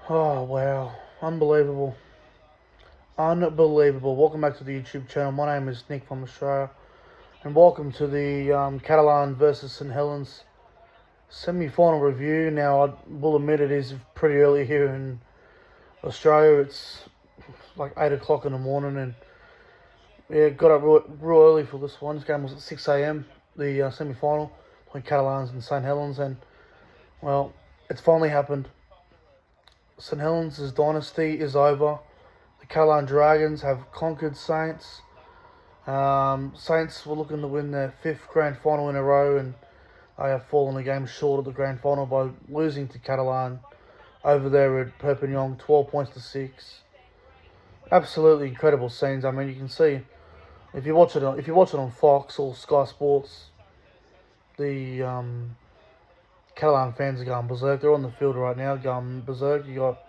Oh, wow. Unbelievable. Unbelievable. Welcome back to the YouTube channel. My name is Nick from Australia. And welcome to the Catalans versus St. Helens semi-final review. Now, I will admit it is pretty early here in Australia. It's like 8 o'clock in the morning. And yeah, got up real early for this one. This game was at 6 a.m. The semi-final between Catalans and St. Helens. And, well, it's finally happened. St. Helens' dynasty is over. The Catalan Dragons have conquered Saints. Saints were looking to win their fifth grand final in a row, and they have fallen a game short of the grand final by losing to Catalan over there at Perpignan, 12 points to 6. Absolutely incredible scenes. I mean, you can see if you watch it on Fox or Sky Sports, the Catalan fans are going berserk. They're on the field right now, going berserk. You got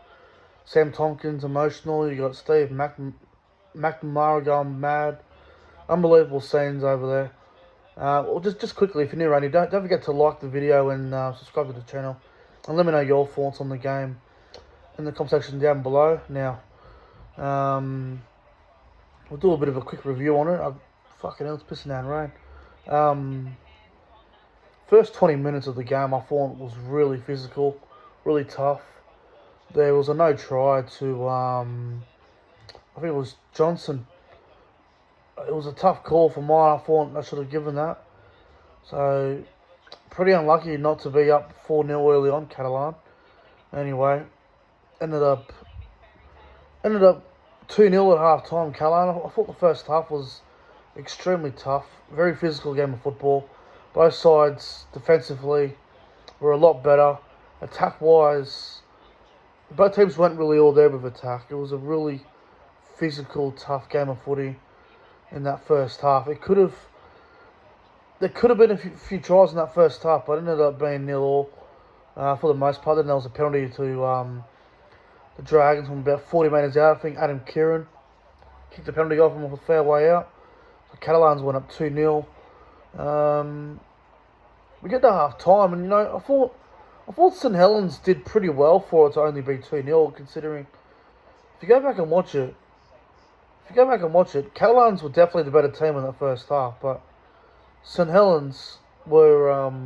Sam Tompkins emotional. You got Steve McNamara going mad. Unbelievable scenes over there. Well, just quickly, if you're new around, don't forget to like the video and subscribe to the channel, and let me know your thoughts on the game in the comment section down below. Now, we'll do a bit of a quick review on it. Fucking hell, it's pissing down rain. First 20 minutes of the game, I thought was really physical, really tough. There was a no try to, I think it was Johnson. It was a tough call for mine. I thought I should have given that. So, pretty unlucky not to be up 4-0 early on, Catalan. Anyway, ended up 2-0 at half time, Catalan. I thought the first half was extremely tough. Very physical game of football. Both sides, defensively, were a lot better. Attack-wise, both teams weren't really all there with attack. It was a really physical, tough game of footy in that first half. There could have been a few tries in that first half, but it ended up being 0-0 for the most part. Then there was a penalty to the Dragons from about 40 metres out. I think Adam Kieran kicked the penalty off him off a fair way out. The Catalans went up 2-0. We get to half time, and I thought St. Helens did pretty well for it to only be 2-0, considering if you go back and watch it, Catalans were definitely the better team in that first half, but St. Helens were,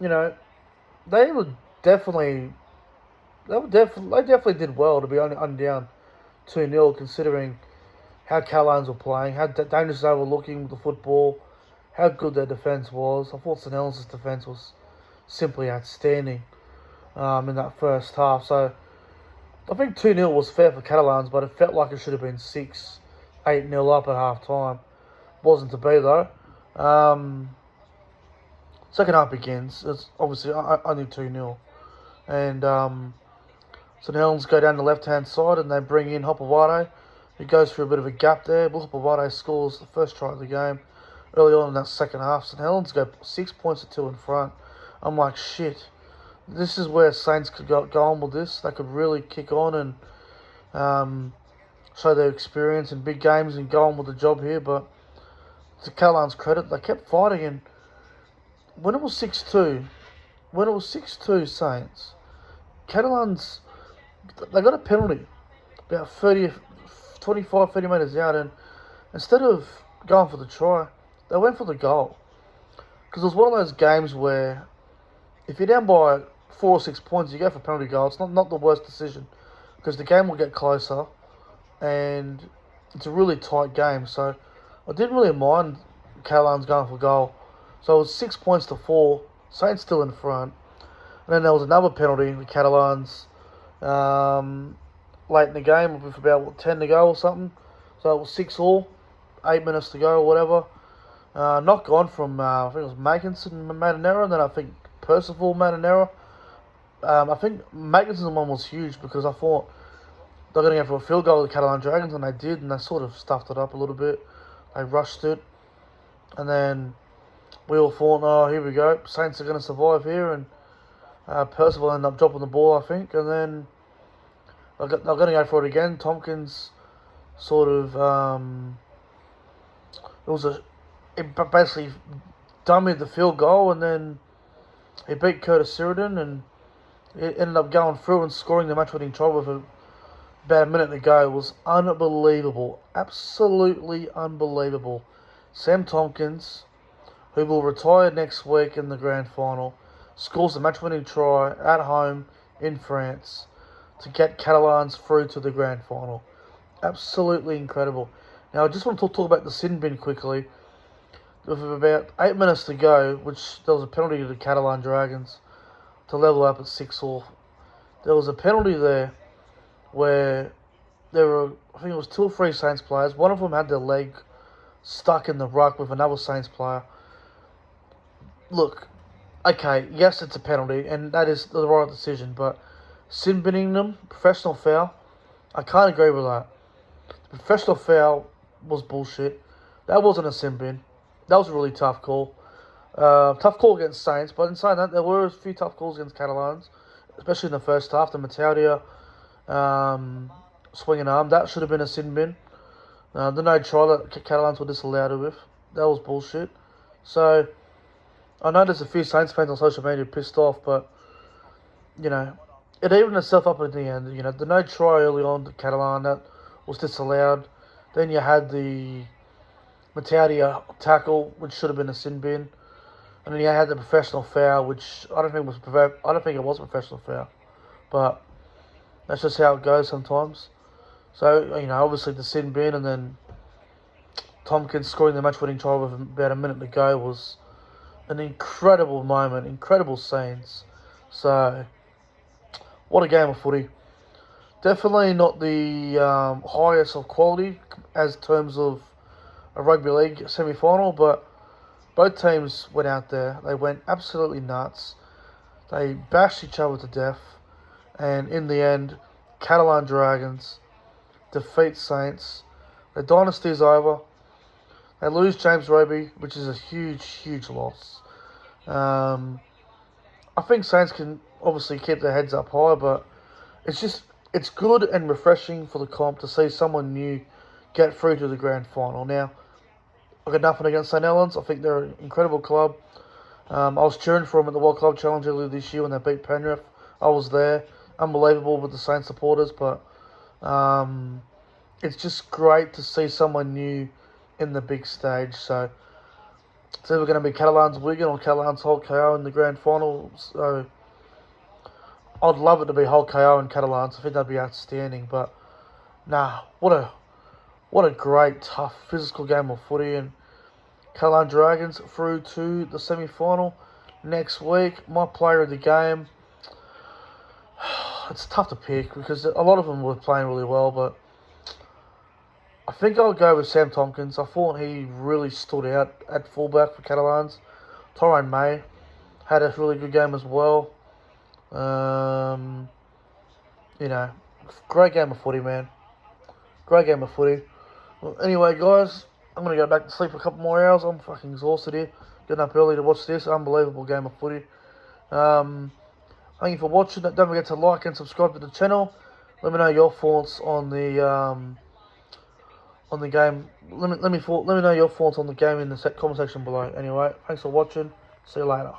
they were definitely, they definitely did well to be only down 2-0, considering how Catalans were playing, how dangerous they were looking with the football, how good their defence was. I thought St. Helens' defence was simply outstanding in that first half. So I think 2-0 was fair for Catalans, but it felt like it should have been 6-8-0 up at half time. Wasn't to be though. Second half begins. It's obviously only 2-0. And St. Helens go down the left-hand side and they bring in Hopewade. He goes through a bit of a gap there. Hopewade scores the first try of the game early on in that second half. St. Helens go 6 points to 2 in front. I'm like, shit. This is where Saints could go on with this. They could really kick on and show their experience in big games and go on with the job here. But to Catalan's credit, they kept fighting. And when it was 6-2, Saints, Catalans, they got a penalty about 25, 30 metres out. And instead of going for the try, they went for the goal. Because it was one of those games where if you're down by 4 or 6 points, you go for penalty goal. It's not the worst decision because the game will get closer and it's a really tight game. So I didn't really mind Catalans going for goal. So it was 6 points to 4. Saints still in front. And then there was another penalty with Catalans late in the game with about 10 to go or something. So it was 6-all, 8 minutes to go or whatever. Not gone from, I think it was Makinson made an error, and then I think Percival made an error. I think Makinson's one was huge because I thought they were going to go for a field goal with the Catalan Dragons, and they did, and they sort of stuffed it up a little bit. They rushed it, and then we all thought, oh, here we go, Saints are going to survive here, and Percival ended up dropping the ball, I think, and then they're going to go for it again. Tompkins sort of, it basically dummied the field goal, and then he beat Curtis Sheridan, and It ended up going through and scoring the match-winning try with about a minute to go. It was unbelievable. Absolutely unbelievable. Sam Tompkins, who will retire next week in the grand final, scores the match-winning try at home in France to get Catalans through to the grand final. Absolutely incredible. Now, I just want to talk about the sin bin quickly. With about 8 minutes to go, which there was a penalty to the Catalan Dragons to level up at 6-all. There was a penalty there where there were, I think it was 2 or 3 Saints players. One of them had their leg stuck in the ruck with another Saints player. Look, okay, yes, it's a penalty, and that is the right decision, but sin binning them, professional foul, I can't agree with that. The professional foul was bullshit. That wasn't a sin bin. That was a really tough call. Tough call against Saints, but in saying that, there were a few tough calls against Catalans, especially in the first half. The Matalia swinging arm, that should have been a sin bin. The no try that Catalans were disallowed with, that was bullshit. So, I know there's a few Saints fans on social media pissed off, but, you know, it evened itself up at the end. You know, the no try early on to Catalan, that was disallowed. Then you had the Matalia tackle, which should have been a sin bin, and then you had the professional foul, which I don't think it was a professional foul, but that's just how it goes sometimes. So, you know, obviously the sin bin, and then Tompkins scoring the match-winning try with about a minute to go was an incredible moment, incredible scenes. So, what a game of footy. Definitely not the highest of quality as terms of a rugby league semi-final, but both teams went out there. They went absolutely nuts. They bashed each other to death, and in the end, Catalan Dragons defeat Saints. The Dynasty is over. They lose James Roby, which is a huge, huge loss. I think Saints can obviously keep their heads up high, but it's good and refreshing for the comp to see someone new get through to the grand final. Now, I've got nothing against St.Helens. I think they're an incredible club. I was cheering for them at the World Club Challenge earlier this year when they beat Penrith. I was there. Unbelievable with the Saints supporters, but it's just great to see someone new in the big stage. So it's either going to be Catalans Wigan or Catalans Hull KO in the grand final. So I'd love it to be Hull KO and Catalans. I think that'd be outstanding. But nah, what a great, tough, physical game of footy, and Catalan Dragons through to the semi-final next week. My player of the game, it's tough to pick because a lot of them were playing really well, but I think I'll go with Sam Tompkins. I thought he really stood out at fullback for Catalans. Tyrone May had a really good game as well. You know, great game of footy, man. Great game of footy. Well, anyway, guys, I'm going to go back to sleep for a couple more hours. I'm fucking exhausted here. Getting up early to watch this unbelievable game of footy. Thank you for watching. Don't forget to like and subscribe to the channel. Let me know your thoughts on the game. Let me know your thoughts on the game in the comment section below. Anyway, thanks for watching. See you later.